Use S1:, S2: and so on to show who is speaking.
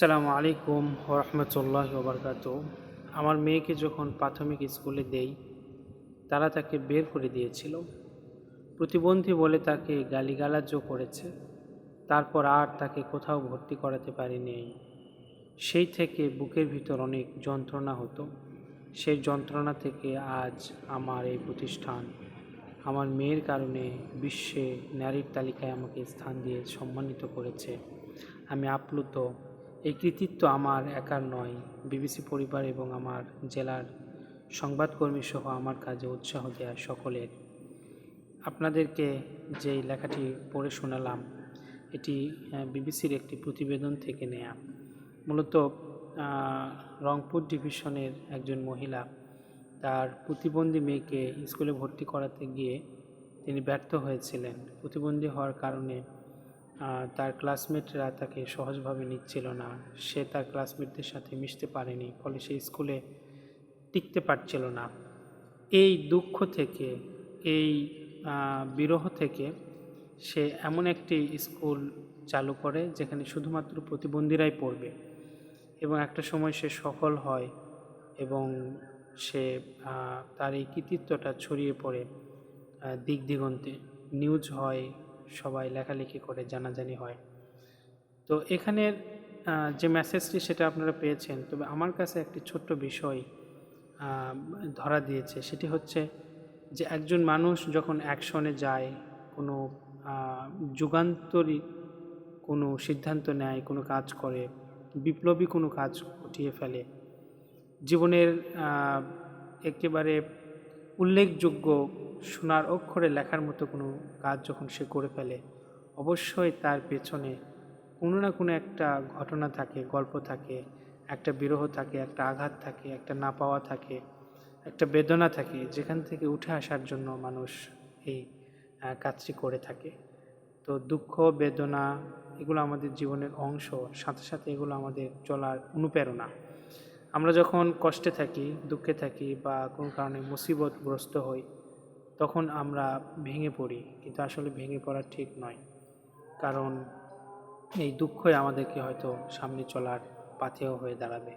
S1: আসসালামু আলাইকুম ওরহমতুল্লাহি ওবরকাতুহ। আমার মেয়েকে যখন প্রাথমিক স্কুলে দেই, তারা তাকে বের করে দিয়েছিল। প্রতিবন্ধী বলে তাকে গালিগালাজও করেছে। তারপর আর তাকে কোথাও ভর্তি করাতে পারিনি। সেই থেকে বুকের ভিতর অনেক যন্ত্রণা হতো। সেই যন্ত্রণা থেকে আজ আমার এই প্রতিষ্ঠান আমার মেয়ের কারণে বিশ্বে নারীর তালিকায় আমাকে স্থান দিয়ে সম্মানিত করেছে। আমি আপ্লুত। এই কৃতিত্ব আমার একার নয়, বিবিসি পরিবার এবং আমার জেলার সংবাদকর্মী সহ আমার কাজে উৎসাহ দেওয়া সকলের। আপনাদেরকে যে লেখাটি পড়ে শোনালাম, এটি বিবিসির একটি প্রতিবেদন থেকে নেয়া। মূলত রংপুর ডিভিশনের একজন মহিলা তার প্রতিবন্ধী মেয়েকে স্কুলে ভর্তি করাতে গিয়ে তিনি ব্যর্থ হয়েছিলেন। প্রতিবন্ধী হওয়ার কারণে তার ক্লাসমেটরা তাকে সহজভাবে নিচ্ছিল না। সে তার ক্লাসমেটদের সাথে মিশতে পারেনি, ফলে সে স্কুলে টিকতে পারছিল না। এই দুঃখ থেকে, এই বিরহ থেকে সে এমন একটি স্কুল চালু করে যেখানে শুধুমাত্র প্রতিবন্ধীরাই পড়বে, এবং একটা সময় সে সফল হয় এবং সে তার এই কৃতিত্বটা ছড়িয়ে পড়ে দিক দিগন্তে, নিউজ হয়, সবাই লেখালেখি করে, জানাজানি হয়। তো এখানের যে মেসেজটি সেটা আপনারা পেয়েছেন, তবে আমার কাছে একটি ছোট্ট বিষয় ধরা দিয়েছে। সেটি হচ্ছে যে একজন মানুষ যখন অ্যাকশনে যায়, কোনো যুগান্তরী কোনো সিদ্ধান্ত নেয়, কোনো কাজ করে, বিপ্লবী কোনো কাজ ঘটিয়ে ফেলে, জীবনের একেবারে উল্লেখযোগ্য সোনার অক্ষরে লেখার মতো কোনো কাজ যখন সে করে ফেলে, অবশ্যই তার পেছনে কোনো না কোনো একটা ঘটনা থাকে, গল্প থাকে, একটা বিরহ থাকে, একটা আঘাত থাকে, একটা না পাওয়া থাকে, একটা বেদনা থাকে, যেখান থেকে উঠে আসার জন্য মানুষ এই কাজটি করে থাকে। তো দুঃখ, বেদনা এগুলো আমাদের জীবনের অংশ, সাথে সাথে এগুলো আমাদের চলার অনুপ্রেরণা। আমরা যখন কষ্টে থাকি, দুঃখে থাকি বা কোনো কারণে মুসিবতগ্রস্ত হই, তখন আমরা ভেঙে পড়ি, কিন্তু আসলে ভেঙে পড়া ঠিক নয়। কারণ এই দুঃখই আমাদেরকে হয়তো সামনে চলার পাথেয় হয়ে দাঁড়াবে।